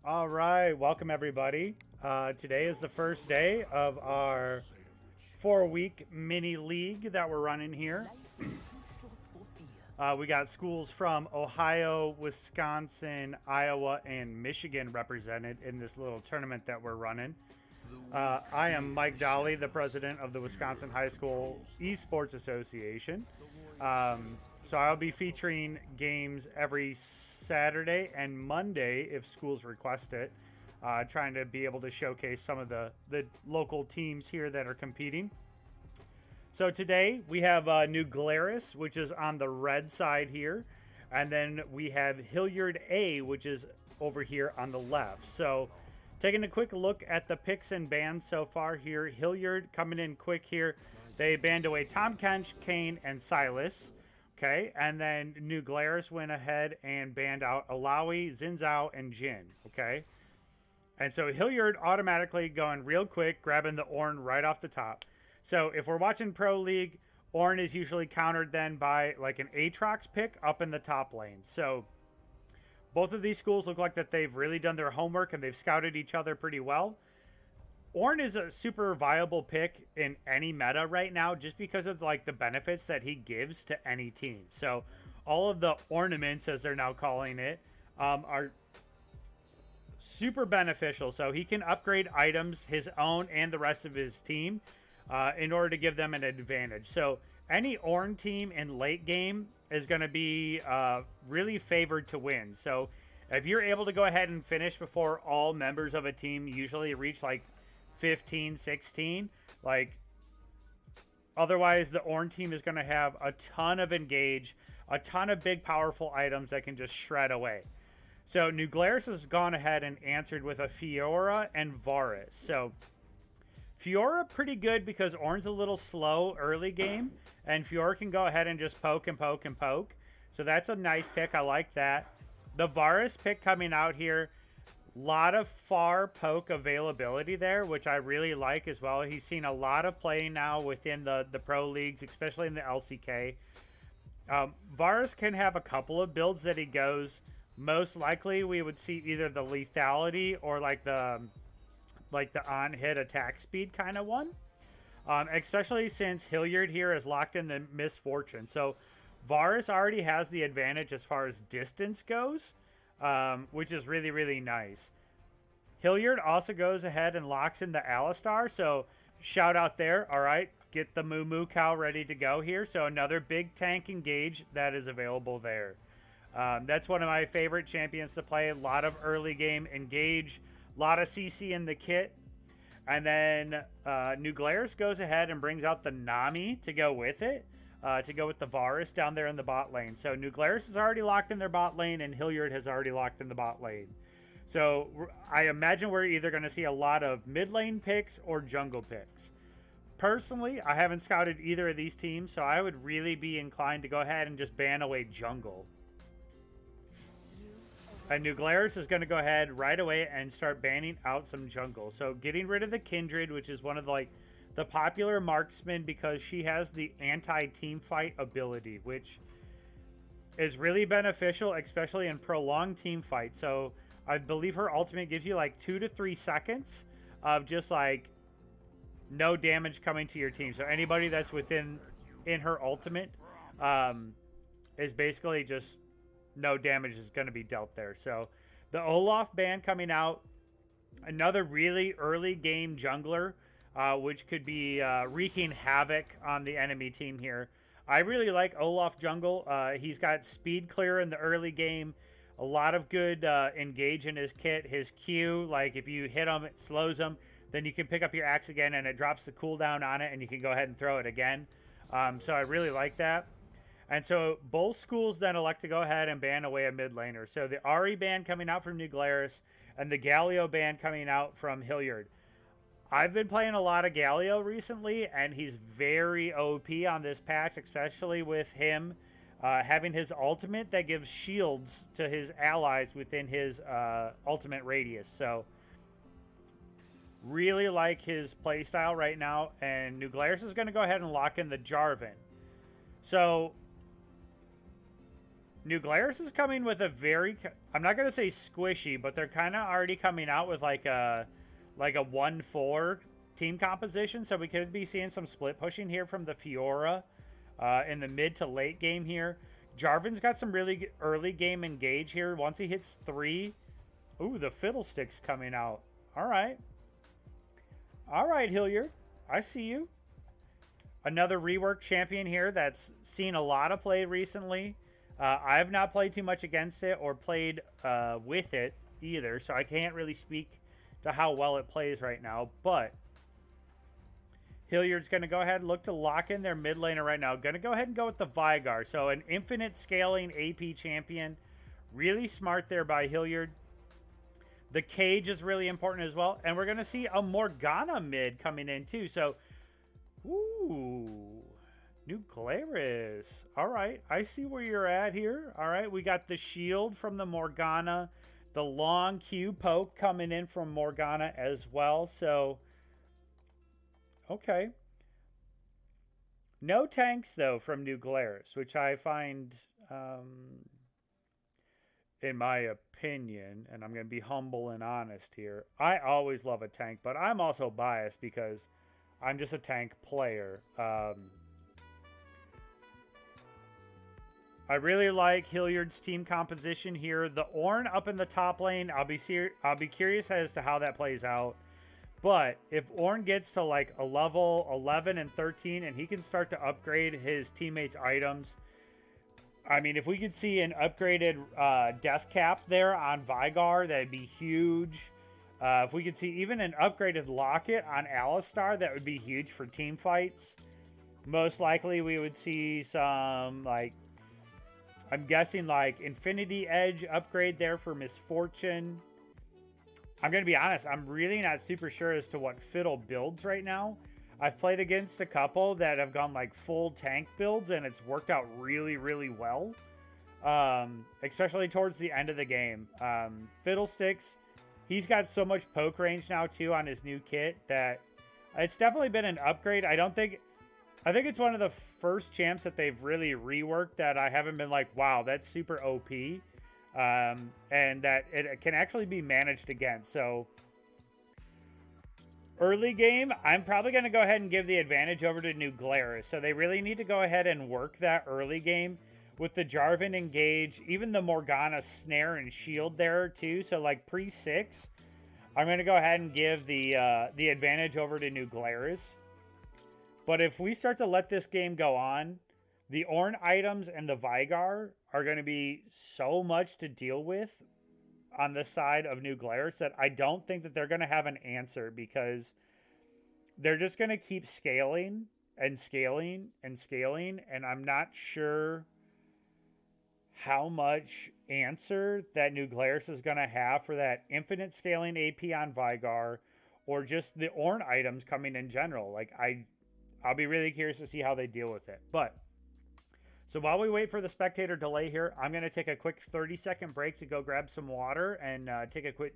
All right, welcome everybody. Today is the first day of our 4-week mini league that we're running here. We got schools from Ohio, Wisconsin, Iowa, and Michigan represented in this little tournament that we're running. I am Mike Dolly, the president of the Wisconsin High School Esports Association. So I'll be featuring games every Saturday and Monday if schools request it. Trying to be able to showcase some of the local teams here that are competing. So today we have New Glarus, which is on the red side here. And then we have Hilliard A, which is over here on the left. So taking a quick look at the picks and bans so far here. Hilliard coming in quick here. They banned away Tom Kench, Kane, and Silas. Okay, and then New Glarus went ahead and banned out Alawi, Zinzao, and Jin. Okay, and so Hilliard automatically going real quick, grabbing the Ornn right off the top. So if we're watching Pro League, Ornn is usually countered then by like an Aatrox pick up in the top lane. So both of these schools look like that they've really done their homework and they've scouted each other pretty well. Ornn is a super viable pick in any meta right now just because of like the benefits that he gives to any team. So all of the ornaments, as they're now calling it, are super beneficial. So he can upgrade items, his own and the rest of his team, in order to give them an advantage. So any Ornn team in late game is going to be really favored to win. So if you're able to go ahead and finish before all members of a team usually reach like 15, 16, like otherwise the Ornn team is going to have a ton of engage, a ton of big powerful items that can just shred away. So New Glarus has gone ahead and answered with a Fiora and Varus. So Fiora pretty good because Ornn's a little slow early game, and Fiora can go ahead and just poke and poke and poke. So that's a nice pick. I like that. The Varus pick coming out here, lot of far poke availability there, which I really like as well. He's seen a lot of play now within the pro leagues, especially in the LCK. Varus can have a couple of builds that he goes. Most likely we would see either the lethality or like the on-hit attack speed kind of one. Especially since Hilliard here is locked in the misfortune. So Varus already has the advantage as far as distance goes, which is really, really nice. Hilliard also goes ahead and locks in the Alistar. So shout out there. All right, get the Moo Moo Cow ready to go here. So another big tank engage that is available there. That's one of my favorite champions to play. A lot of early game engage. A lot of CC in the kit. And then New Glarus goes ahead and brings out the Nami to go with it. To go with the Varus down there in the bot lane. So New Glarus is already locked in their bot lane, and Hilliard has already locked in the bot lane. So I imagine we're either going to see a lot of mid lane picks or jungle picks. Personally, I haven't scouted either of these teams, so I would really be inclined to go ahead and just ban away jungle. And New Glarus is going to go ahead right away and start banning out some jungle. So getting rid of the Kindred, which is one of the popular marksman because she has the anti-team fight ability, which is really beneficial, especially in prolonged team fight. So I believe her ultimate gives you like 2 to 3 seconds of just like no damage coming to your team. So anybody that's in her ultimate is basically just no damage is going to be dealt there. So the Olaf ban coming out, another really early game jungler, which could be wreaking havoc on the enemy team here. I really like Olaf jungle. He's got speed clear in the early game. A lot of good engage in his kit. His Q, like if you hit him, it slows him. Then you can pick up your axe again and it drops the cooldown on it and you can go ahead and throw it again. So I really like that. And so both schools then elect to go ahead and ban away a mid laner. So the Ahri ban coming out from New Glarus and the Galio ban coming out from Hilliard. I've been playing a lot of Galio recently, and he's very OP on this patch, especially with him having his ultimate that gives shields to his allies within his ultimate radius. So really like his playstyle right now, and New Glarus is going to go ahead and lock in the Jarvan. So New Glarus is coming with a very, I'm not going to say squishy, but they're kind of already coming out with like a 1-4 team composition. So we could be seeing some split pushing here from the Fiora in the mid to late game here. Jarvan's got some really early game engage here. Once he hits 3, ooh, the Fiddlestick's coming out. All right. All right, Hilliard. I see you. Another rework champion here that's seen a lot of play recently. I have not played too much against it or played with it either, so I can't really speak to how well it plays right now. But Hilliard's going to go ahead and look to lock in their mid laner right now. Going to go ahead and go with the Vigar. So an infinite scaling AP champion. Really smart there by Hilliard. The cage is really important as well. And we're going to see a Morgana mid coming in too. So, ooh, new Glarus. All right, I see where you're at here. All right, we got the shield from the Morgana. The long Q poke coming in from Morgana as well. So, okay. No tanks, though, from new Glarus, which I find, in my opinion, and I'm going to be humble and honest here, I always love a tank, but I'm also biased because I'm just a tank player. I really like Hilliard's team composition here. The Ornn up in the top lane, I'll be curious as to how that plays out. But if Ornn gets to like a level 11 and 13 and he can start to upgrade his teammates' items, I mean, if we could see an upgraded death cap there on Vigar, that'd be huge. If we could see even an upgraded locket on Alistar, that would be huge for team fights. Most likely we would see some, like, I'm guessing like Infinity Edge upgrade there for Misfortune. I'm going to be honest, I'm really not super sure as to what Fiddle builds right now. I've played against a couple that have gone like full tank builds and it's worked out really, really well. Especially towards the end of the game. Fiddlesticks, he's got so much poke range now too on his new kit that it's definitely been an upgrade. I think it's one of the first champs that they've really reworked that I haven't been like, wow, that's super OP. And that it can actually be managed against. So early game, I'm probably going to go ahead and give the advantage over to new Glarus. So they really need to go ahead and work that early game with the Jarvan engage, even the Morgana snare and shield there too. So like pre-6, I'm going to go ahead and give the advantage over to new Glarus. But if we start to let this game go on, the Ornn items and the Vigar are going to be so much to deal with on the side of new Glarus that I don't think that they're going to have an answer, because they're just going to keep scaling and scaling and scaling, and I'm not sure how much answer that new Glarus is going to have for that infinite scaling AP on Vigar or just the Ornn items coming in general. Like, I'll be really curious to see how they deal with it. But so while we wait for the spectator delay here, I'm going to take a quick 30-second break to go grab some water and take a quick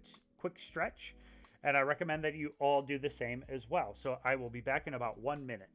stretch. And I recommend that you all do the same as well. So I will be back in about 1 minute.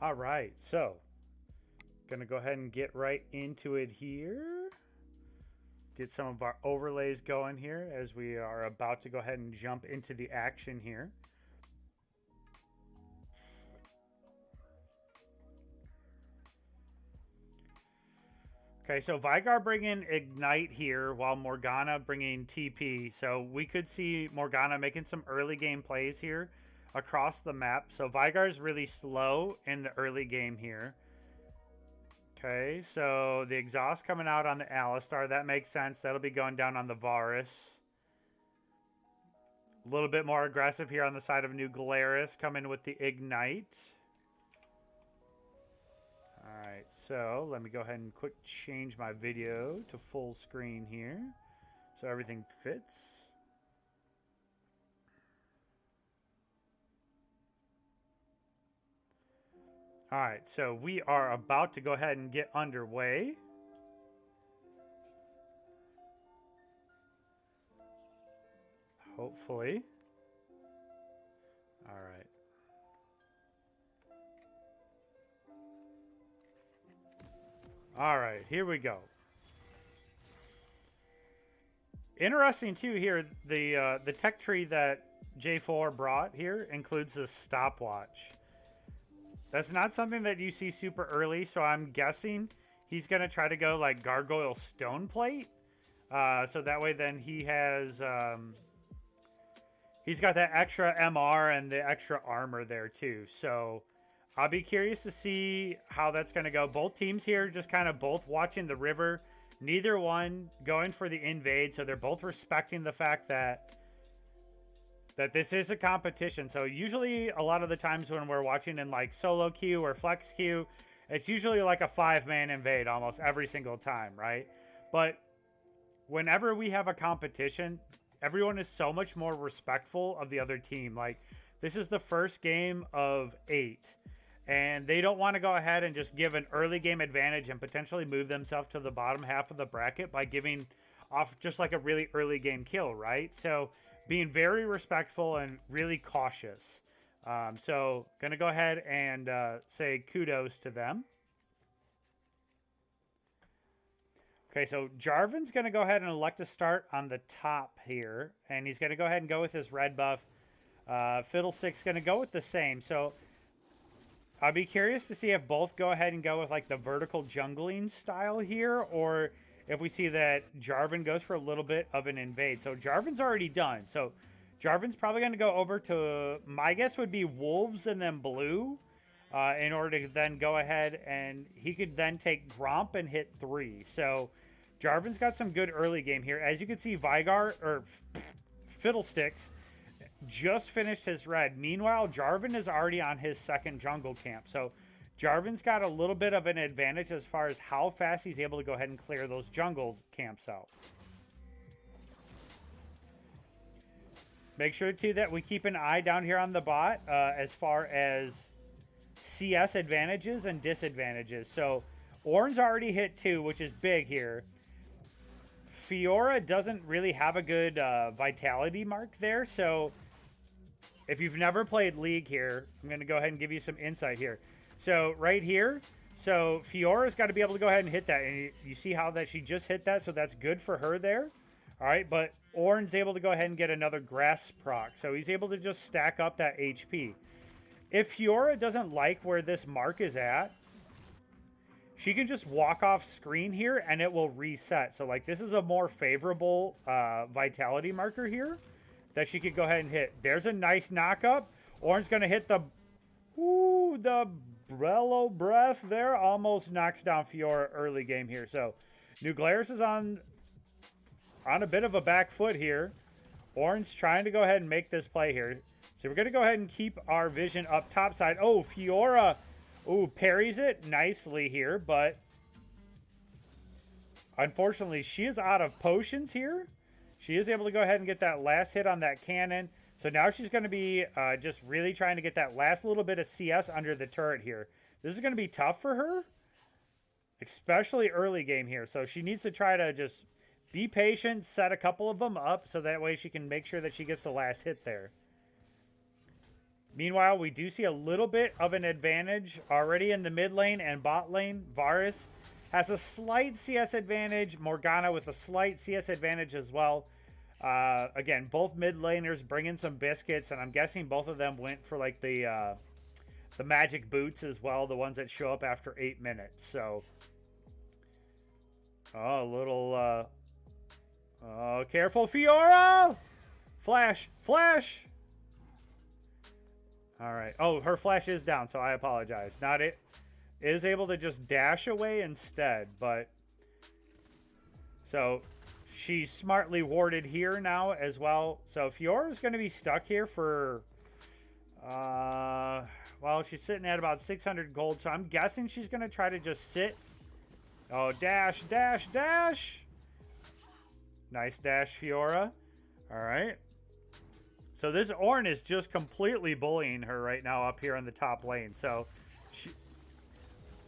All right, so gonna go ahead and get right into it here. Get some of our overlays going here as we are about to go ahead and jump into the action here. Okay, so Vygar bringing Ignite here while Morgana bringing TP. So we could see Morgana making some early game plays here across the map. So Vygar is really slow in the early game here. Okay, so the exhaust coming out on the Alistar. That makes sense. That'll be going down on the Varus. A little bit more aggressive here on the side of New Glarus, coming with the Ignite. Alright, so let me go ahead and quick change my video to full screen here so everything fits. Alright, so we are about to go ahead and get underway. Hopefully. Alright. Alright, here we go. Interesting too here, the tech tree that J4 brought here includes a stopwatch. That's not something that you see super early, so I'm guessing he's going to try to go like Gargoyle Stone Plate. So that way then he has... he's got that extra MR and the extra armor there too. So I'll be curious to see how that's going to go. Both teams here just kind of both watching the river. Neither one going for the invade. So they're both respecting the fact that this is a competition. So usually a lot of the times when we're watching in like solo queue or flex queue, it's usually like a 5-man invade almost every single time, right? But whenever we have a competition, everyone is so much more respectful of the other team. Like, this is the first game of 8, and they don't want to go ahead and just give an early game advantage and potentially move themselves to the bottom half of the bracket by giving off just like a really early game kill, right? So being very respectful and really cautious. So going to go ahead and say kudos to them. Okay, so Jarvan's going to go ahead and elect to start on the top here. And he's going to go ahead and go with his red buff. Fiddlestick's going to go with the same. So I'll be curious to see if both go ahead and go with like the vertical jungling style here, or if we see that Jarvan goes for a little bit of an invade. So Jarvan's already done. So Jarvan's probably going to go over to, my guess would be Wolves and then Blue, in order to then go ahead and he could then take Gromp and hit 3. So Jarvan's got some good early game here. As you can see, Vygar, or Fiddlesticks, just finished his red. Meanwhile, Jarvan is already on his second jungle camp. So Jarvan's got a little bit of an advantage as far as how fast he's able to go ahead and clear those jungle camps out. Make sure, too, that we keep an eye down here on the bot as far as CS advantages and disadvantages. So Ornn's already hit 2, which is big here. Fiora doesn't really have a good vitality mark there. So if you've never played League here, I'm going to go ahead and give you some insight here. So right here, so Fiora's got to be able to go ahead and hit that. And you see how that she just hit that, so that's good for her there. All right, but Ornn's able to go ahead and get another grass proc. So he's able to just stack up that HP. If Fiora doesn't like where this mark is at, she can just walk off screen here and it will reset. So like this is a more favorable vitality marker here that she could go ahead and hit. There's a nice knockup. Ornn's going to hit the Brello breath there. Almost knocks down Fiora early game here. So New Glarus is on a bit of a back foot here. Ornn's trying to go ahead and make this play here. So we're going to go ahead and keep our vision up top side. Oh, Fiora, parries it nicely here, but unfortunately she is out of potions here. She is able to go ahead and get that last hit on that cannon. So now she's going to be just really trying to get that last little bit of CS under the turret here. This is going to be tough for her, especially early game here. So she needs to try to just be patient, set a couple of them up so that way she can make sure that she gets the last hit there. Meanwhile, we do see a little bit of an advantage already in the mid lane and bot lane. Varus has a slight CS advantage. Morgana with a slight CS advantage as well. Again, both mid laners bringing some biscuits, and I'm guessing both of them went for like the magic boots as well, the ones that show up after 8 minutes. So, oh, a little, oh, careful, Fiora! Flash, flash! All right. Oh, her flash is down, so I apologize. Not it. Is able to just dash away instead, but so she's smartly warded here now as well. So Fiora's going to be stuck here for well, she's sitting at about 600 gold, so I'm guessing she's going to try to just sit. Oh, dash, dash, dash. Nice dash, Fiora. All right. So this Ornn is just completely bullying her right now up here in the top lane. So she...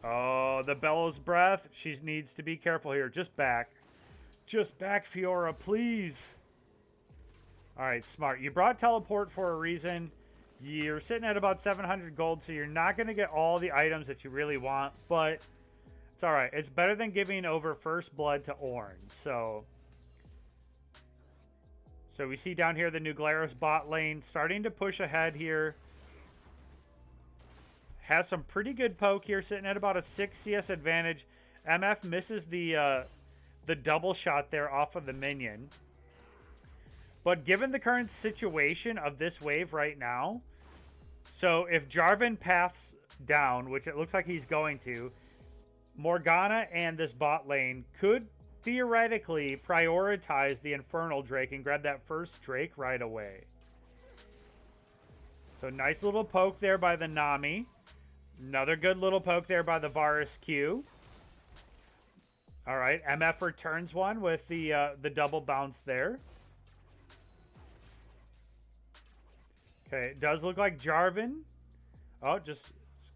Oh, the Bellows Breath. She needs to be careful here. Just back. Just back, Fiora, please. All right, smart. You brought teleport for a reason. You're sitting at about 700 gold, so you're not going to get all the items that you really want, but it's all right. It's better than giving over first blood to Ornn. So we see down here the new Glarus bot lane starting to push ahead here. Has some pretty good poke here, sitting at about a 6 CS advantage. MF misses the double shot there off of the minion. But given the current situation of this wave right now, so if Jarvan paths down, which it looks like he's going to, Morgana and this bot lane could theoretically prioritize the Infernal Drake and grab that first Drake right away. So nice little poke there by the Nami. Another good little poke there by the Varus Q. All right, MF returns one with the double bounce there. Okay, it does look like Jarvan. Oh, just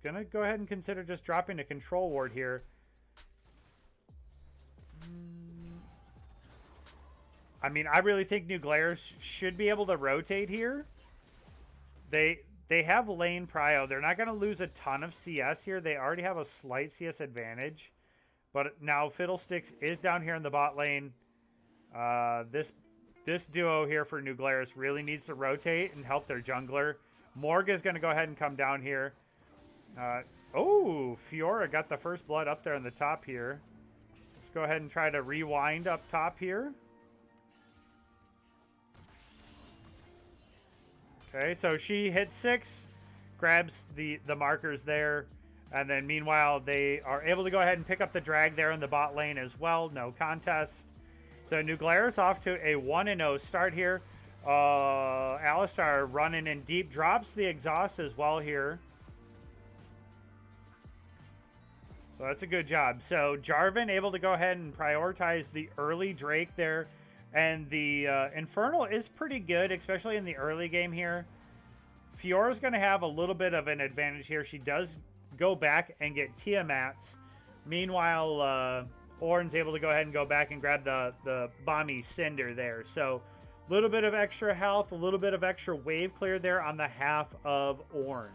gonna go ahead and consider just dropping a control ward here. I mean, I really think New Glarus should be able to rotate here. They have lane prio. They're not going to lose a ton of CS here. They already have a slight CS advantage. But now Fiddlesticks is down here in the bot lane. This duo here for New Glarus really needs to rotate and help their jungler. Morg is going to go ahead and come down here. Oh, Fiora got the first blood up there in the top here. Let's go ahead and try to rewind up top here. Okay, so she hits 6, grabs the markers there, and then meanwhile they are able to go ahead and pick up the drag there in the bot lane as well. No contest. So New Glarus off to a 1-0 start here. Alistar running in deep, drops the exhaust as well here. So that's a good job. So Jarvan able to go ahead and prioritize the early Drake there. And the Infernal is pretty good, especially in the early game here. Fiora's going to have a little bit of an advantage here. She does go back and get Tiamat's. Meanwhile, Ornn's able to go ahead and go back and grab the Bomby Cinder there. So a little bit of extra health, a little bit of extra wave clear there on the half of Ornn.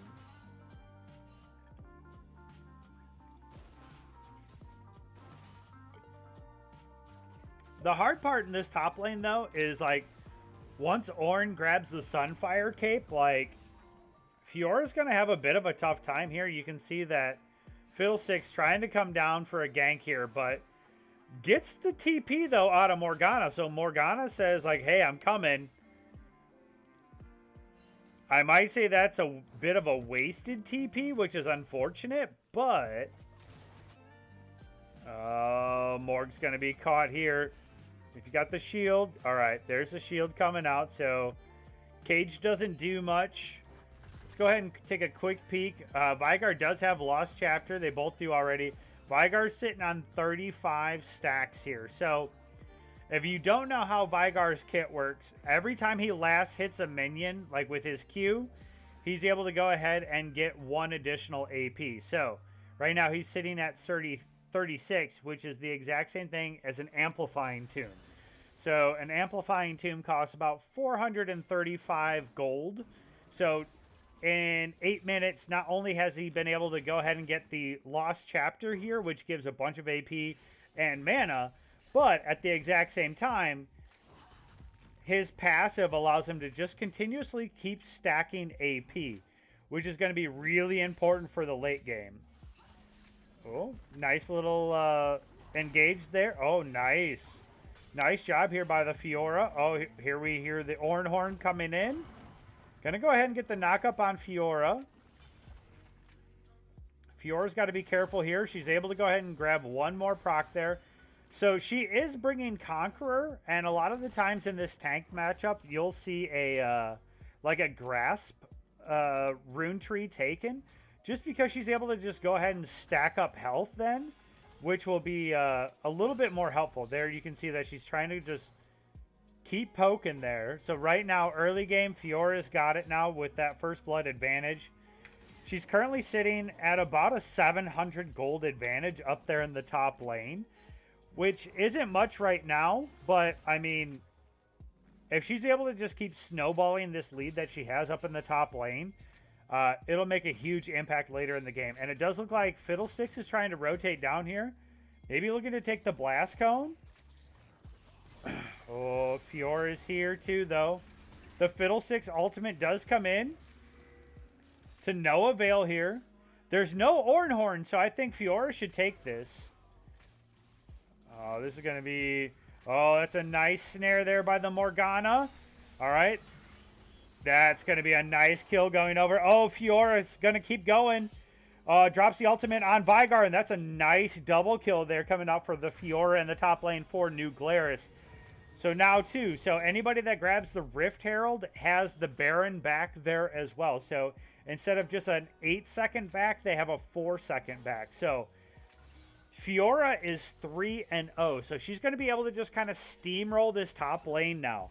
The hard part in this top lane, though, is, like, once Ornn grabs the Sunfire Cape, like, Fiora's going to have a bit of a tough time here. You can see that Fiddlesticks trying to come down for a gank here, but gets the TP, though, out of Morgana. So Morgana says, like, hey, I'm coming. I might say that's a bit of a wasted TP, which is unfortunate, but Morg's going to be caught here. If you got the shield, all right, there's the shield coming out. So Cage doesn't do much. Let's go ahead and take a quick peek. Veigar does have Lost Chapter. They both do already. Veigar's sitting on 35 stacks here. So if you don't know how Veigar's kit works, every time he last hits a minion, like with his Q, he's able to go ahead and get 1 additional AP. So right now he's sitting at 36, which is the exact same thing as an Amplifying Tomb. So an Amplifying Tomb costs about 435 gold. So in 8 minutes, not only has he been able to go ahead and get the Lost Chapter here, which gives a bunch of AP and mana, but at the exact same time, his passive allows him to just continuously keep stacking AP, which is going to be really important for the late game. Oh, nice little engage there. Oh, nice. Nice job here by the Fiora. Oh, here we hear the Ornhorn coming in. Gonna go ahead and get the knockup on Fiora. Fiora's got to be careful here. She's able to go ahead and grab one more proc there. So she is bringing Conqueror, and a lot of the times in this tank matchup, you'll see a like a Grasp rune tree taken, just because she's able to just go ahead and stack up health then, which will be a little bit more helpful. There you can see that she's trying to just keep poking there. So right now, early game, Fiora's got it now with that first blood advantage. She's currently sitting at about a 700 gold advantage up there in the top lane, which isn't much right now, but I mean, if she's able to just keep snowballing this lead that she has up in the top lane, it'll make a huge impact later in the game. And it does look like Fiddlesticks is trying to rotate down here. Maybe looking to take the Blast Cone. Oh, Fiora is here too, though. The Fiddlesticks ultimate does come in to no avail here. There's no Ornhorn, so I think Fiora should take this. Oh, this is going to be... Oh, that's a nice snare there by the Morgana. All right. That's going to be a nice kill going over. Oh, Fiora's going to keep going. Drops the ultimate on Vigar, and that's a nice double kill there coming out for the Fiora in the top lane for New Glarus. So now, too, so anybody that grabs the Rift Herald has the Baron back there as well. So instead of just an 8-second back, they have a 4-second back. So Fiora is 3-0, so she's going to be able to just kind of steamroll this top lane now.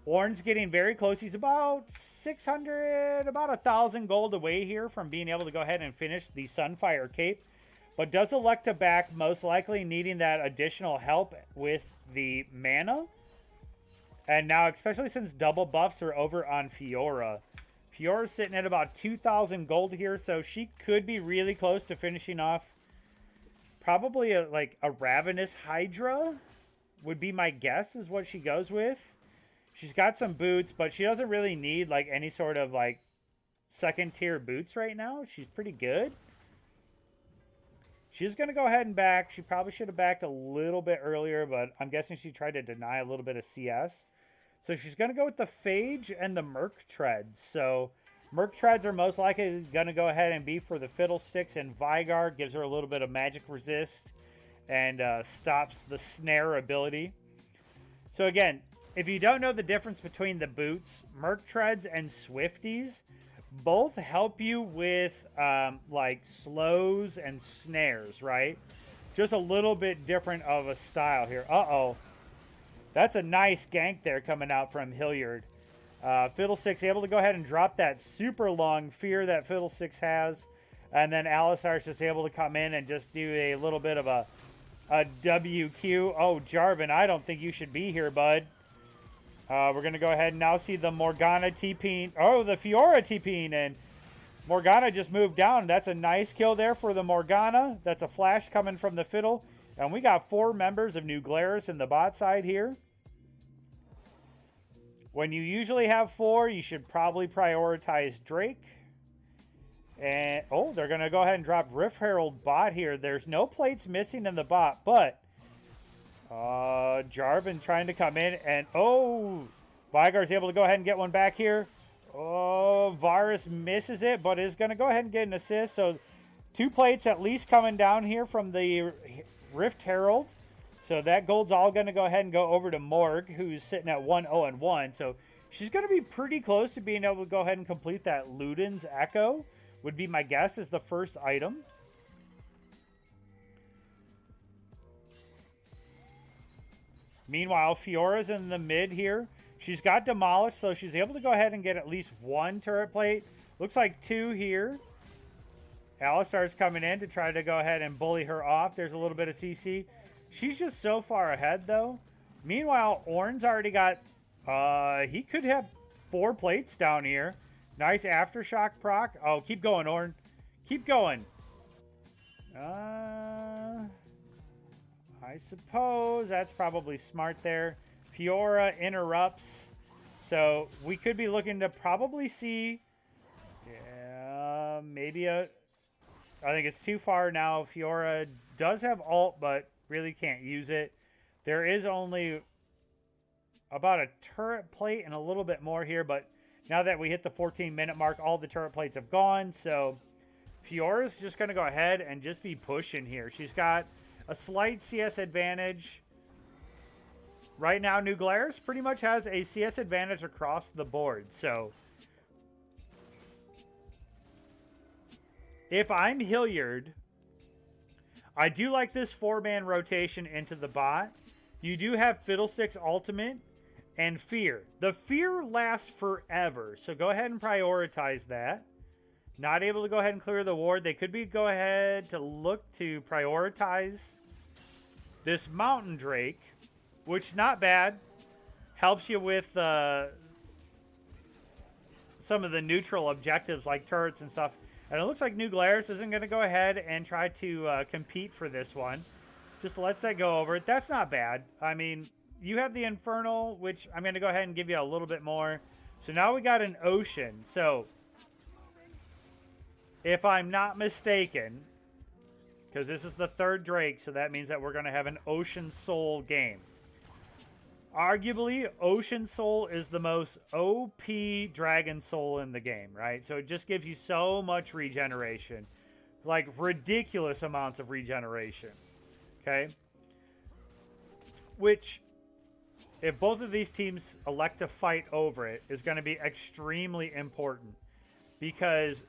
Ornn's getting very close. He's about 600, about 1,000 gold away here from being able to go ahead and finish the Sunfire Cape, but does elect to back, most likely needing that additional help with the mana. And now, especially since double buffs are over on Fiora, Fiora's sitting at about 2,000 gold here, so she could be really close to finishing off. Probably like a Ravenous Hydra would be my guess, is what she goes with. She's got some boots, but she doesn't really need like any sort of like second tier boots right now. She's pretty good. She's going to go ahead and back. She probably should have backed a little bit earlier, but I'm guessing she tried to deny a little bit of CS. So she's going to go with the Phage and the Merc Treads. So Merc Treads are most likely going to go ahead and be for the Fiddlesticks, and Vigar gives her a little bit of magic resist and stops the snare ability. So again, if you don't know the difference between the boots, Merc Treads and Swifties both help you with like slows and snares, right? Just a little bit different of a style here. Uh-oh. That's a nice gank there coming out from Hilliard. Fiddlesticks able to go ahead and drop that super long fear that Fiddlesticks has. And then Alistar's just able to come in and just do a little bit of a WQ. Oh, Jarvan, I don't think you should be here, bud. We're going to go ahead and now see the Morgana TPing. Oh, the Fiora TPing, and Morgana just moved down. That's a nice kill there for the Morgana. That's a flash coming from the Fiddle. And we got 4 members of New Glarus in the bot side here. When you usually have 4, you should probably prioritize Drake. And, oh, they're going to go ahead and drop Rift Herald bot here. There's no plates missing in the bot, but Jarvan trying to come in, and oh, Vigar's able to go ahead and get one back here. Oh, Varus misses it, but is going to go ahead and get an assist. So 2 plates at least coming down here from the Rift Herald. So that gold's all going to go ahead and go over to Morg, who's sitting at 1-0-1. So she's going to be pretty close to being able to go ahead and complete that Luden's Echo, would be my guess, is the first item. Meanwhile, Fiora's in the mid here. She's got demolished, so she's able to go ahead and get at least 1 turret plate. Looks like 2 here. Alistar's coming in to try to go ahead and bully her off. There's a little bit of CC. She's just so far ahead, though. Meanwhile, Ornn's already got... he could have 4 plates down here. Nice aftershock proc. Oh, keep going, Orn. Keep going. I suppose that's probably smart there. Fiora interrupts. So we could be looking to probably see... Yeah, maybe a... I think it's too far now. Fiora does have ult, but really can't use it. There is only about a turret plate and a little bit more here, but now that we hit the 14-minute mark, all the turret plates have gone, so Fiora's just going to go ahead and just be pushing here. She's got a slight CS advantage. Right now, New Glarus pretty much has a CS advantage across the board, so if I'm Hilliard, I do like this 4-man rotation into the bot. You do have Fiddlestick's ultimate and Fear. The Fear lasts forever, so go ahead and prioritize that. Not able to go ahead and clear the ward. They could be go ahead to look to prioritize this Mountain Drake, which not bad. Helps you with some of the neutral objectives like turrets and stuff. And it looks like New Glarus isn't going to go ahead and try to compete for this one. Just lets that go over it. That's not bad. I mean, you have the Infernal, which I'm going to go ahead and give you a little bit more. So now we got an Ocean. So, if I'm not mistaken, because this is the third Drake, so that means that we're going to have an Ocean Soul game. Arguably, Ocean Soul is the most OP Dragon Soul in the game, right? So it just gives you so much regeneration. Like, ridiculous amounts of regeneration. Okay? Which, if both of these teams elect to fight over it, is going to be extremely important. Because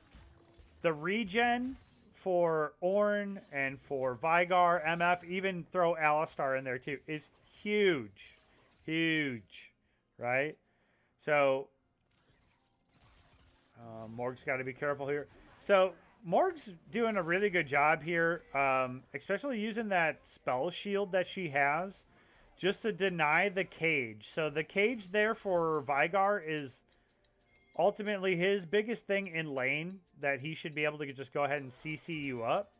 the regen for Ornn and for Veigar, MF, even throw Alistar in there too, is huge. Huge. Right? So, Morg's got to be careful here. So, Morg's doing a really good job here, especially using that spell shield that she has just to deny the cage. So the cage there for Veigar is ultimately his biggest thing in lane, that he should be able to just go ahead and CC you up.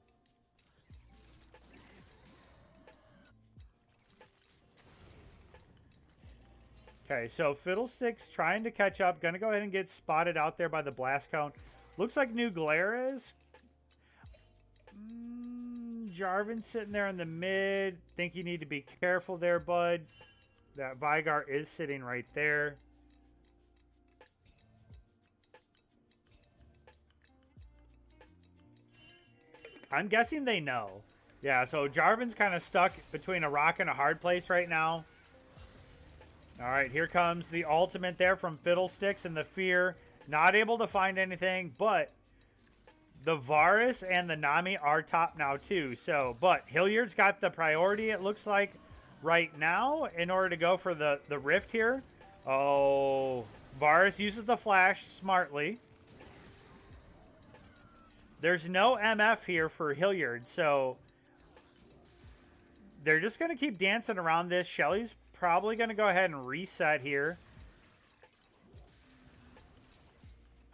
Okay, so Fiddlestick's trying to catch up. Going to go ahead and get spotted out there by the blast cone. Looks like New Glarus. Jarvan's sitting there in the mid. Think you need to be careful there, bud. That Veigar is sitting right there. I'm guessing they know. Yeah, so Jarvan's kind of stuck between a rock and a hard place right now. All right, here comes the ultimate there from Fiddlesticks and the Fear. Not able to find anything, but the Varus and the Nami are top now too. So, but Hilliard's got the priority, it looks like, right now in order to go for the Rift here. Oh, Varus uses the flash smartly. There's no MF here for Hilliard, so they're just going to keep dancing around this. Shelly's probably going to go ahead and reset here.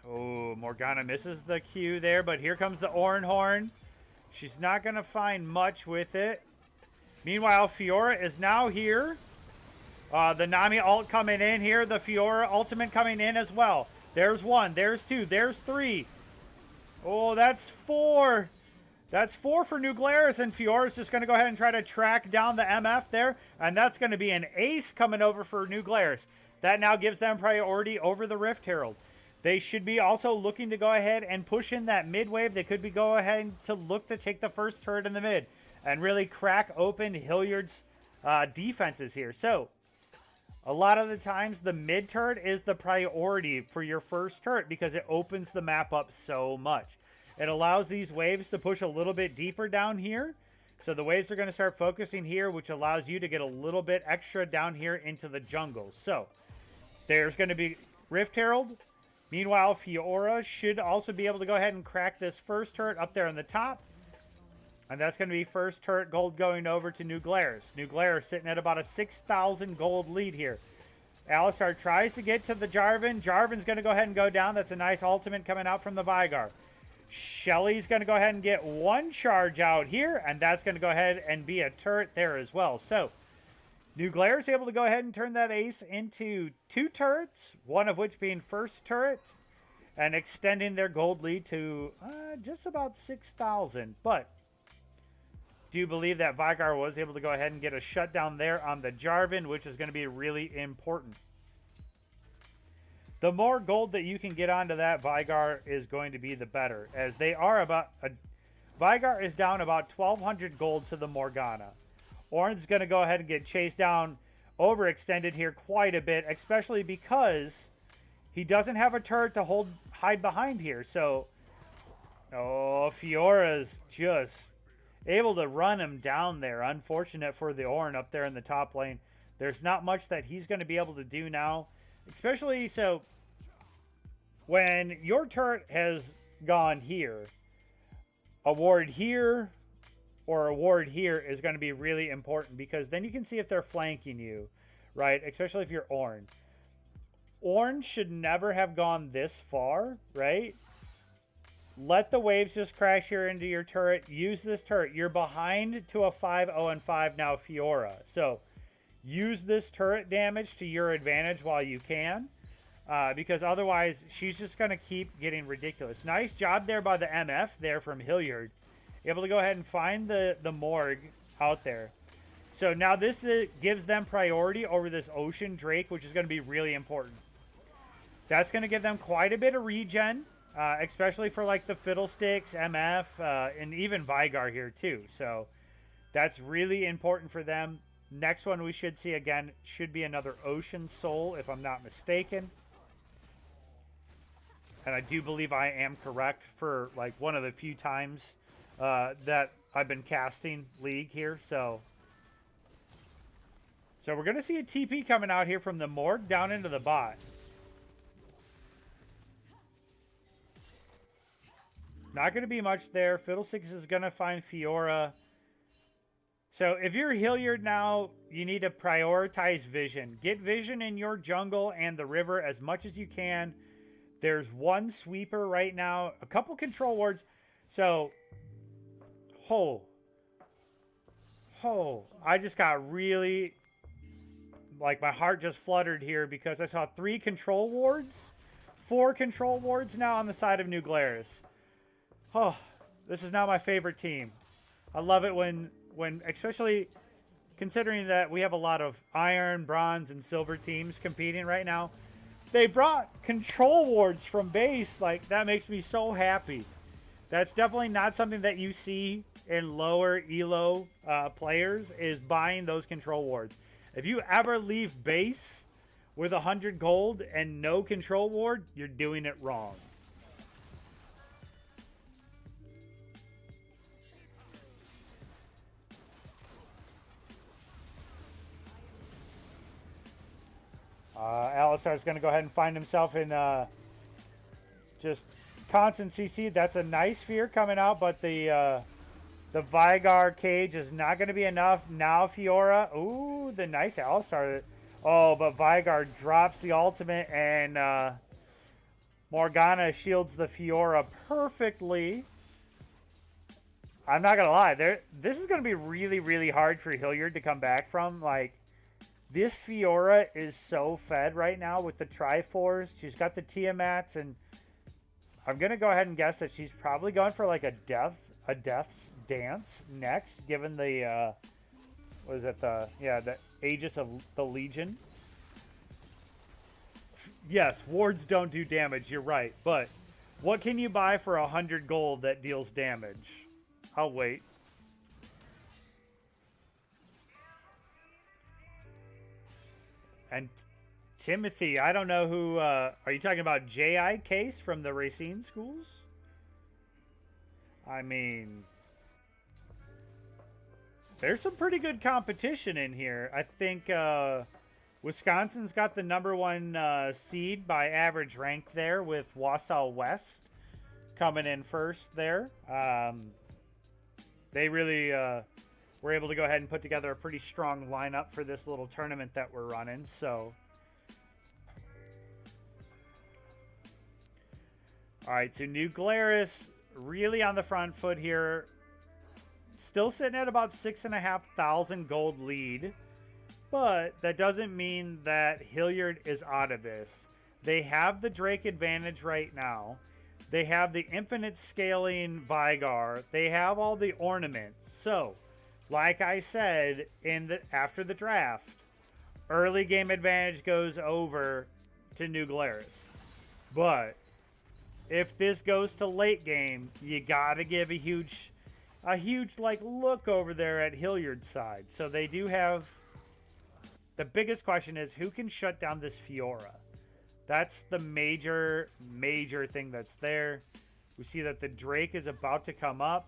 Oh, Morgana misses the Q there, but here comes the Ornn Horn. She's not going to find much with it. Meanwhile, Fiora is now here. The Nami ult coming in here. The Fiora ultimate coming in as well. There's one. There's two. There's three. Oh, that's four. That's four for New Glarus, and Fiora's just going to go ahead and try to track down the MF there, and that's going to be an ace coming over for New Glarus. That now gives them priority over the Rift Herald. They should be also looking to go ahead and push in that mid wave. They could be go ahead to look to take the first turret in the mid and really crack open Hilliard's defenses here. So, a lot of the times the mid turret is the priority for your first turret because it opens the map up so much. It allows these waves to push a little bit deeper down here. So the waves are going to start focusing here, which allows you to get a little bit extra down here into the jungle. So there's going to be Rift Herald. Meanwhile, Fiora should also be able to go ahead and crack this first turret up there on the top. And that's going to be first turret gold going over to New Glarus. New Glarus sitting at about a 6,000 gold lead here. Alistar tries to get to the Jarvan. Jarvan's going to go ahead and go down. That's a nice ultimate coming out from the Vygar. Shelly's going to go ahead and get one charge out here, and that's going to go ahead and be a turret there as well. So, New Glarus able to go ahead and turn that ace into 2 turrets, one of which being first turret, and extending their gold lead to just about 6,000. But do believe that Vygar was able to go ahead and get a shutdown there on the Jarvan, which is going to be really important. The more gold that you can get onto that Vygar is going to be the better, as they are about Vygar is down about 1,200 gold to the Morgana. Ornn's going to go ahead and get chased down, overextended here quite a bit, especially because he doesn't have a turret to hide behind here. So, Fiora's just able to run him down there. Unfortunate for the Ornn up there in the top lane. There's not much that he's going to be able to do now. Especially so when your turret has gone here, a ward here or a ward here is going to be really important, because then you can see if they're flanking you, right? Especially if you're Ornn. Ornn should never have gone this far, right? Let the waves just crash here into your turret. Use this turret. You're behind to a 5-0-5 now, Fiora. So use this turret damage to your advantage while you can, because otherwise she's just going to keep getting ridiculous. Nice job there by the MF there from Hilliard. Able to go ahead and find the Morg out there. So now this gives them priority over this Ocean Drake, which is going to be really important. That's going to give them quite a bit of regen, especially for like the Fiddlesticks, MF, and even Vygar here too. So that's really important for them. Next one we should see again should be another Ocean Soul, if I'm not mistaken. And I do believe I am correct for like one of the few times that I've been casting League here. So we're going to see a TP coming out here from the Morg down into the bot. Not going to be much there. Fiddlesticks is going to find Fiora. So if you're Hilliard now, you need to prioritize vision. Get vision in your jungle and the river as much as you can. There's one sweeper right now. A couple control wards. So, I just got really, like, my heart just fluttered here because I saw 3 control wards. 4 control wards now on the side of New Glarus. Oh, this is now my favorite team. I love it when especially considering that we have a lot of iron, bronze, and silver teams competing right now. They brought control wards from base. Like, that makes me so happy. That's definitely not something that you see in lower elo players, is buying those control wards. If you ever leave base with 100 gold and no control ward, you're doing it wrong. Alistar's going to go ahead and find himself in just constant CC. That's a nice fear coming out, but the Vygar cage is not going to be enough. Now Fiora. Ooh, the nice Alistar. Oh, but Vygar drops the ultimate, and Morgana shields the Fiora perfectly. I'm not going to lie. This is going to be really, really hard for Hilliard to come back from. Like, this Fiora is so fed right now with the Triforce. She's got the Tiamats, and I'm going to go ahead and guess that she's probably going for like a Death's Dance next, given the, what is it, the Aegis of the Legion. Yes, wards don't do damage, you're right, but what can you buy for 100 gold that deals damage? I'll wait. And Timothy, I don't know who, are you talking about J.I. Case from the Racine schools? I mean, there's some pretty good competition in here. I think Wisconsin's got the #1 seed by average rank there, with Wausau West coming in first there. They really were able to go ahead and put together a pretty strong lineup for this little tournament that we're running. So All right, so New Glarus really on the front foot here. Still sitting at about 6,500 gold lead. But that doesn't mean that Hilliard is out of this. They have the Drake advantage right now. They have the infinite scaling Vigar. They have all the ornaments. So, like I said after the draft, early game advantage goes over to New Glarus. But if this goes to late game, you gotta give a huge like look over there at Hilliard's side. So they do have. The biggest question is who can shut down this Fiora? That's the major thing that's there. We see that the Drake is about to come up.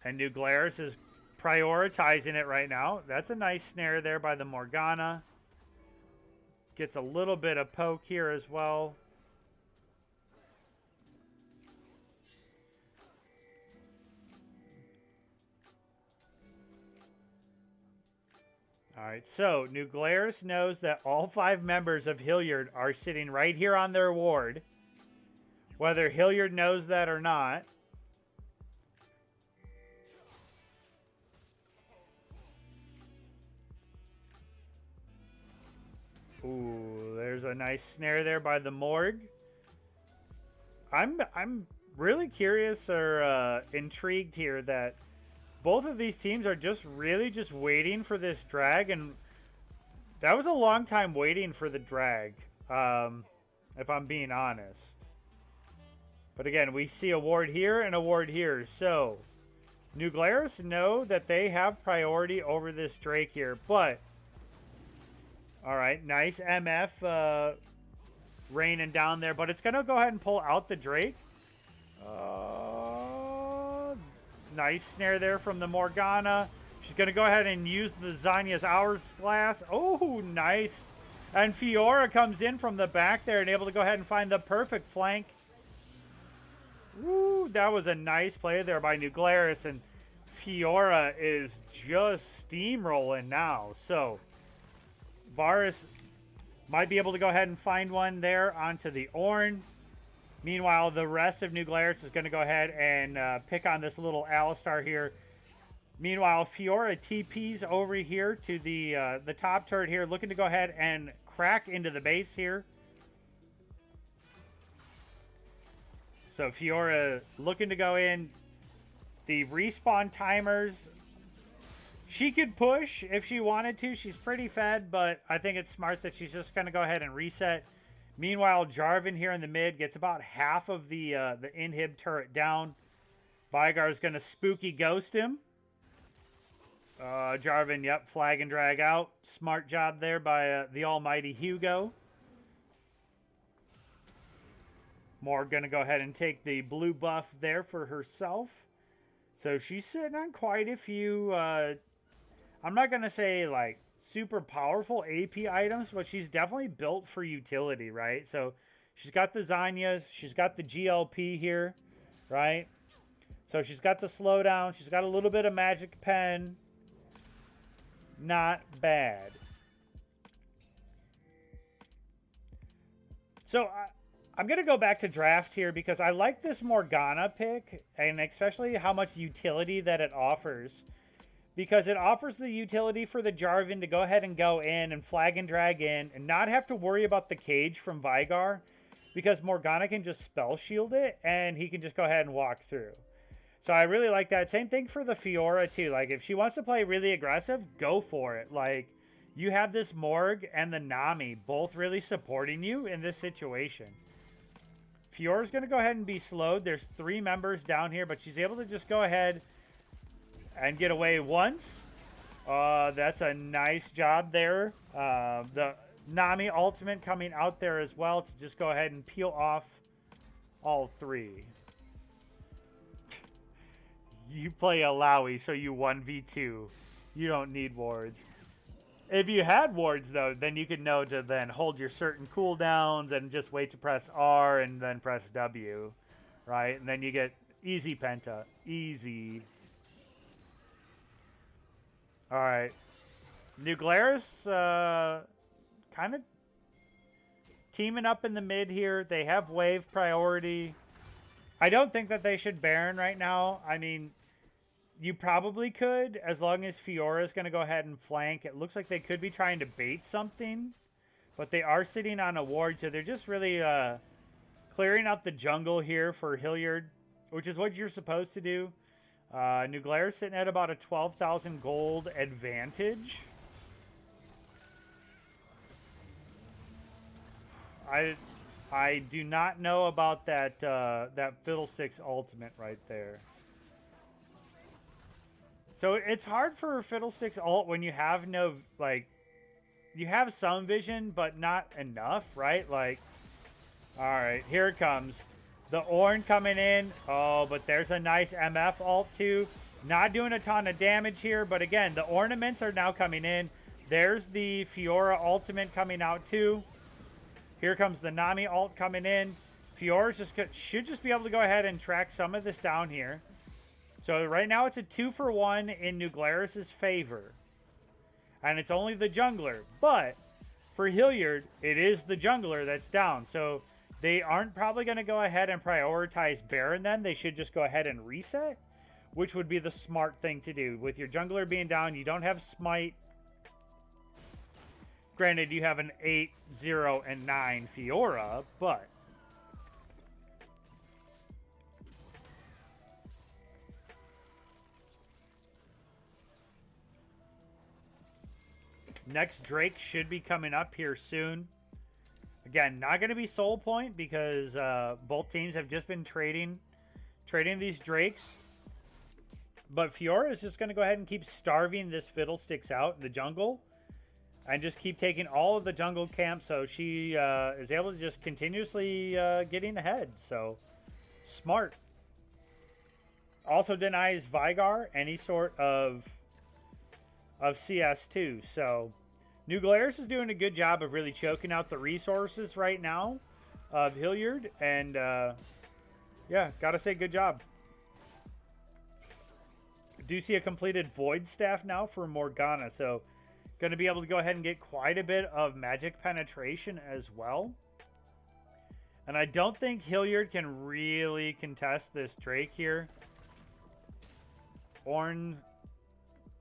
And New Glarus is prioritizing it right now. That's a nice snare there by the Morgana. Gets a little bit of poke here as well. All right, so New Glarus knows that all 5 members of Hilliard are sitting right here on their ward. Whether Hilliard knows that or not. Ooh, there's a nice snare there by the Morg. I'm really curious or intrigued here that both of these teams are just waiting for this drag, and that was a long time waiting for the drag, if I'm being honest. But again, we see a ward here and a ward here, so New Glarus know that they have priority over this Drake here, but alright, nice MF raining down there, but it's going to go ahead and pull out the Drake. Nice snare there from the Morgana. She's going to go ahead and use the Zanya's Hourglass. Oh, nice. And Fiora comes in from the back there and able to go ahead and find the perfect flank. Woo, that was a nice play there by New Glarus. And Fiora is just steamrolling now. So, Varus might be able to go ahead and find one there onto the Ornn. Meanwhile, the rest of New Glarus is going to go ahead and pick on this little Alistar here. Meanwhile, Fiora TPs over here to the top turret here, looking to go ahead and crack into the base here. So Fiora looking to go in. The respawn timers, she could push if she wanted to. She's pretty fed, but I think it's smart that she's just going to go ahead and reset. Meanwhile, Jarvan here in the mid gets about half of the inhib turret down. Vigar's going to spooky ghost him. Jarvan, yep, flag and drag out. Smart job there by the almighty Hugo. Morg going to go ahead and take the blue buff there for herself. So she's sitting on quite a few, I'm not going to say like super powerful AP items, but she's definitely built for utility, right? So she's got the Zanyas, she's got the GLP here, right? So she's got the slowdown, she's got a little bit of magic pen. Not bad. So I'm going to go back to draft here because I like this Morgana pick, and especially how much utility that it offers. Because it offers the utility for the Jarvan to go ahead and go in and flag and drag in and not have to worry about the cage from Vigar. Because Morgana can just spell shield it and he can just go ahead and walk through. So I really like that. Same thing for the Fiora too. Like if she wants to play really aggressive, go for it. Like you have this Morg and the Nami both really supporting you in this situation. Fiora's going to go ahead and be slowed. There's 3 members down here, but she's able to just go ahead and get away once. That's a nice job there. The Nami ultimate coming out there as well to just go ahead and peel off all 3. You play a Lowy, so you 1v2. You don't need wards. If you had wards, though, then you could know to then hold your certain cooldowns and just wait to press R and then press W, right? And then you get easy penta. Easy. All right. New Glarus kind of teaming up in the mid here. They have wave priority. I don't think that they should Baron right now. I mean, you probably could, as long as Fiora's going to go ahead and flank. It looks like they could be trying to bait something, but they are sitting on a ward, so they're just really clearing out the jungle here for Hilliard, which is what you're supposed to do. New Glarus sitting at about a 12,000 gold advantage. I do not know about that that Fiddlesticks ultimate right there. So it's hard for Fiddlesticks ult when you have no, like, you have some vision, but not enough, right? Like, all right, here it comes. The Ornn coming in. Oh, but there's a nice MF ult too. Not doing a ton of damage here, but again, the ornaments are now coming in. There's the Fiora ultimate coming out too. Here comes the Nami ult coming in. Fiora's should just be able to go ahead and track some of this down here. So right now it's a 2-for-1 in New Glarus' favor. And it's only the jungler. But for Hilliard, it is the jungler that's down. So they aren't probably going to go ahead and prioritize Baron then. They should just go ahead and reset, which would be the smart thing to do. With your jungler being down, you don't have Smite. Granted, you have an 8, 0, and 9 Fiora, but next Drake should be coming up here soon. Again, not going to be soul point because both teams have just been trading these Drakes. But Fiora is just going to go ahead and keep starving this Fiddlesticks out in the jungle. And just keep taking all of the jungle camps, so she is able to just continuously getting ahead. So, smart. Also denies Vigar any sort of CS too. So, New Glarus is doing a good job of really choking out the resources right now of Hilliard. And, yeah, gotta say good job. I do see a completed Void Staff now for Morgana, so going to be able to go ahead and get quite a bit of magic penetration as well. And I don't think Hilliard can really contest this Drake here. Ornn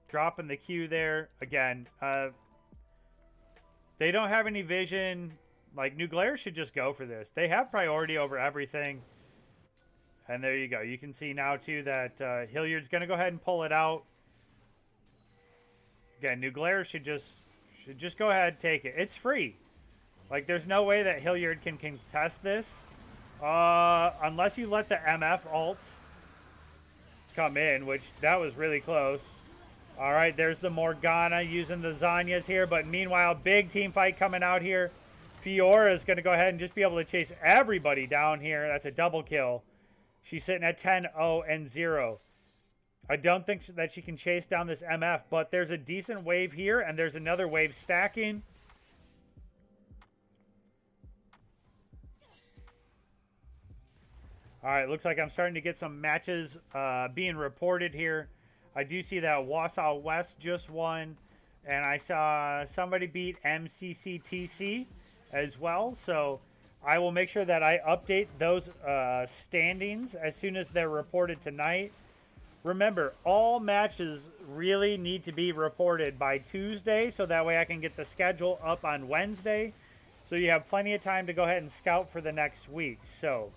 dropping the Q there. Again, they don't have any vision. Like, New Glarus should just go for this. They have priority over everything. And there you go. You can see now, too, that Hilliard's going to go ahead and pull it out. Again, New Glarus should just go ahead and take it. It's free. Like, there's no way that Hilliard can contest this. Unless you let the MF ult come in, which that was really close. All right, there's the Morgana using the Zanyas here. But meanwhile, big team fight coming out here. Fiora is going to go ahead and just be able to chase everybody down here. That's a double kill. She's sitting at 10, 0, and 0. I don't think that she can chase down this MF, but there's a decent wave here, and there's another wave stacking. All right, looks like I'm starting to get some matches being reported here. I do see that Wausau West just won, and I saw somebody beat MCCTC as well, so I will make sure that I update those standings as soon as they're reported tonight. Remember, all matches really need to be reported by Tuesday, so that way I can get the schedule up on Wednesday. So you have plenty of time to go ahead and scout for the next week. So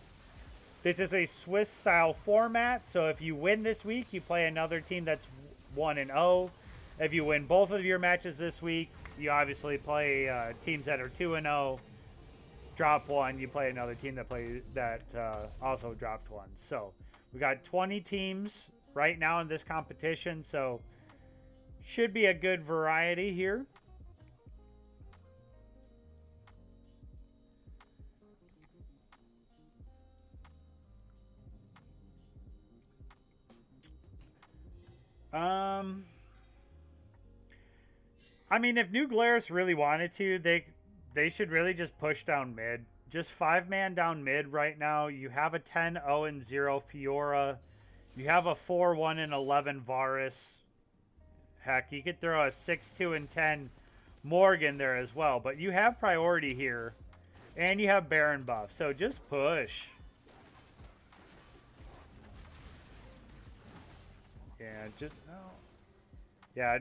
this is a Swiss-style format, so if you win this week, you play another team that's 1-0. If you win both of your matches this week, you obviously play teams that are 2-0. Drop one, you play another team that also dropped one. So we got 20 teams right now in this competition, so should be a good variety here. I mean, if New Glarus really wanted to, they should really just push down mid. Just 5-man down mid right now. You have a 10, 0, and 0 Fiora. You have a 4, 1, and 11 Varus. Heck, you could throw a 6, 2, and 10 Morgan there as well. But you have priority here And you have Baron buff, so just push. Yeah, just no. Yeah,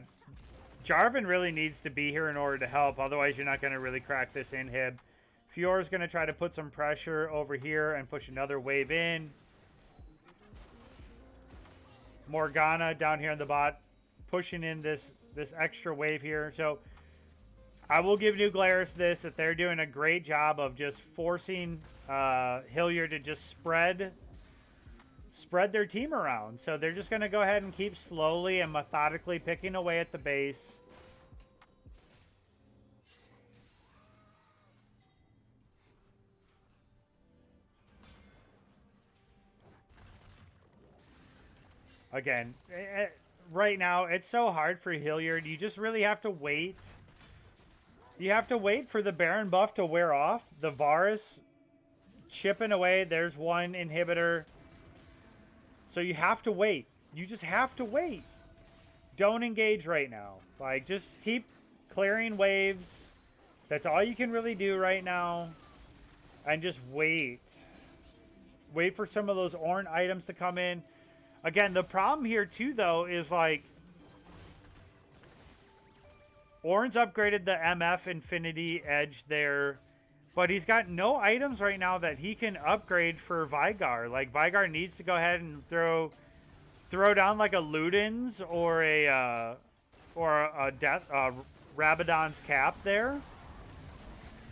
Jarvan really needs to be here in order to help. Otherwise, you're not going to really crack this inhib. Fiora's going to try to put some pressure over here and push another wave in. Morgana down here in the bot, pushing in this extra wave here. So I will give New Glarus this, that they're doing a great job of just forcing Hilliard to just spread their team around. So they're just going to go ahead and keep slowly and methodically picking away at the base. Again, right now, it's so hard for Hilliard. You just really have to wait. You have to wait for the Baron buff to wear off. The Varus chipping away. There's one inhibitor. So you have to wait. You just have to wait. Don't engage right now. Like, just keep clearing waves. That's all you can really do right now. And just wait. Wait for some of those Ornn items to come in. Again, the problem here, too, though, is, like, Ornn's upgraded the MF Infinity Edge there, but he's got no items right now that he can upgrade for Veigar. Like, Veigar needs to go ahead and throw down, like, a Luden's or a Rabadon's Cap there.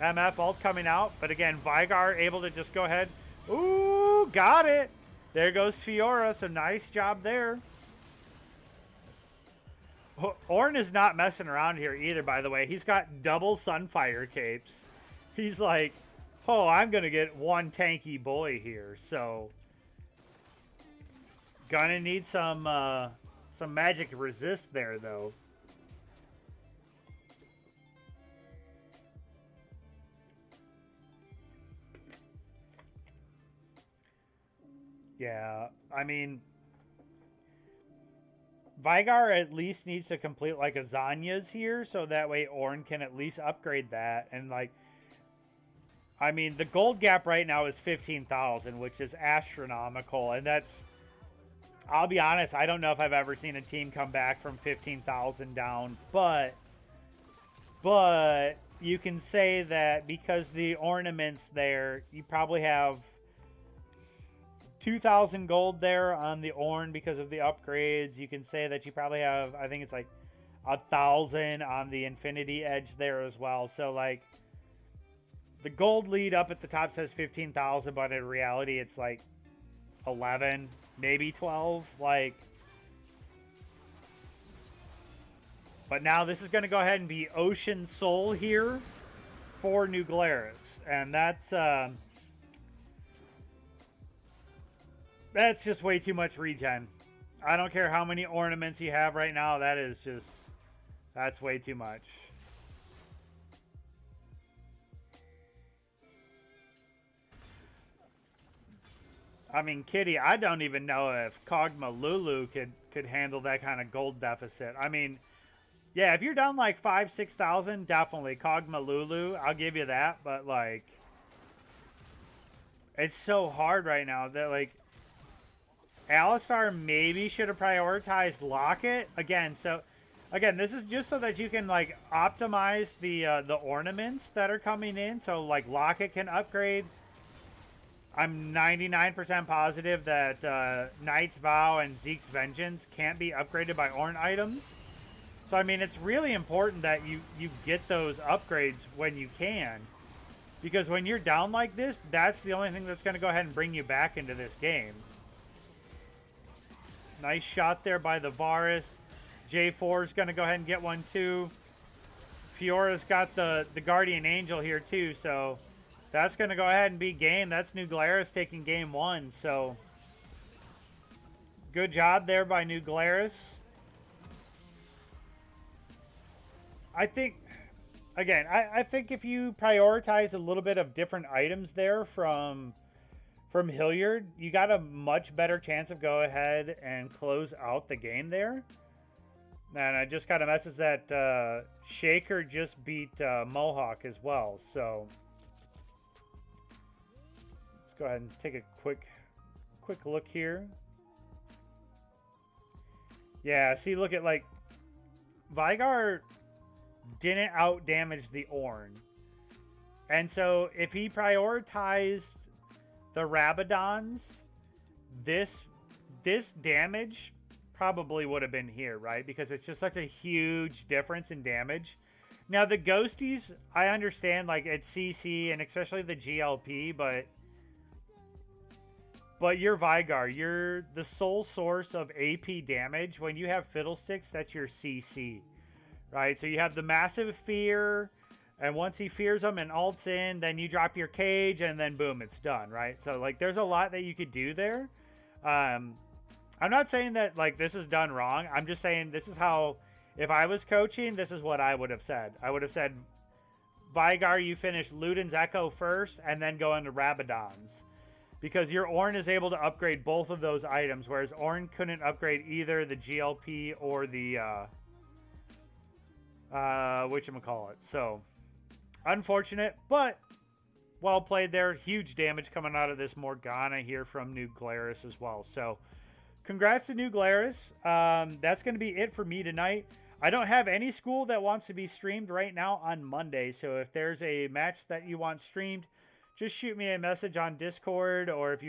MF ult coming out, but again, Veigar able to just go ahead. Ooh, got it! There goes Fiora, so nice job there. Ornn is not messing around here either, by the way. He's got double Sunfire capes. He's like, oh, I'm going to get one tanky boy here. So, gonna need some magic resist there, though. Yeah, I mean, Veigar at least needs to complete like a Zanya's here, so that way Ornn can at least upgrade that. And like, I mean, the gold gap right now is 15,000, which is astronomical. And that's, I'll be honest, I don't know if I've ever seen a team come back from 15,000 down, but you can say that because the ornaments there, you probably have 2,000 gold there on the Ornn because of the upgrades. You can say that you probably have, I think it's like 1,000 on the Infinity Edge there as well. So like the gold lead up at the top says 15,000, but in reality it's like 11, maybe 12. Like, but now this is going to go ahead and be Ocean Soul here for New Glarus, and that's just way too much regen. I don't care how many ornaments you have right now. That is just... That's way too much. I mean, Kitty, I don't even know if Kog'Maw Lulu could handle that kind of gold deficit. I mean, yeah, if you're down like 5,000, 6,000, definitely Kog'Maw Lulu. I'll give you that. But, like, it's so hard right now that, like, Alistar maybe should have prioritized Locket. Again, this is just so that you can, like, optimize the ornaments that are coming in. So, like, Locket can upgrade. I'm 99% positive that Knight's Vow and Zeke's Vengeance can't be upgraded by Ornn items. So, I mean, it's really important that you get those upgrades when you can. Because when you're down like this, that's the only thing that's going to go ahead and bring you back into this game. Nice shot there by the Varus. J4 is going to go ahead and get one too. Fiora's got the Guardian Angel here too, so that's going to go ahead and be game. That's New Glarus taking game one, so good job there by New Glarus. I think, again, I think if you prioritize a little bit of different items there from Hilliard, you got a much better chance of go ahead and close out the game there. And I just got a message that Shaker just beat Mohawk as well. So go ahead and take a quick look here. Yeah, see, look at, like, Vigar didn't out damage the Ornn. And so if he prioritized the Rabadons, this damage probably would have been here, right? Because it's just such a huge difference in damage. Now, the Ghosties, I understand, like, it's CC and especially the GLP, but you're Vigar. You're the sole source of AP damage. When you have Fiddlesticks, that's your CC, right? So you have the massive fear, and once he fears them and ults in, then you drop your cage, and then boom, it's done, right? So, like, there's a lot that you could do there. I'm not saying that, like, this is done wrong. I'm just saying this is how, if I was coaching, this is what I would have said. I would have said, Vigar, you finish Luden's Echo first, and then go into Rabadons. Because your Ornn is able to upgrade both of those items, whereas Ornn couldn't upgrade either the GLP or the, whatchamacallit. So, unfortunate, but well played there. Huge damage coming out of this Morgana here from New Glarus as well. So, congrats to New Glarus. That's going to be it for me tonight. I don't have any school that wants to be streamed right now on Monday. So, if there's a match that you want streamed, just shoot me a message on Discord, or if you want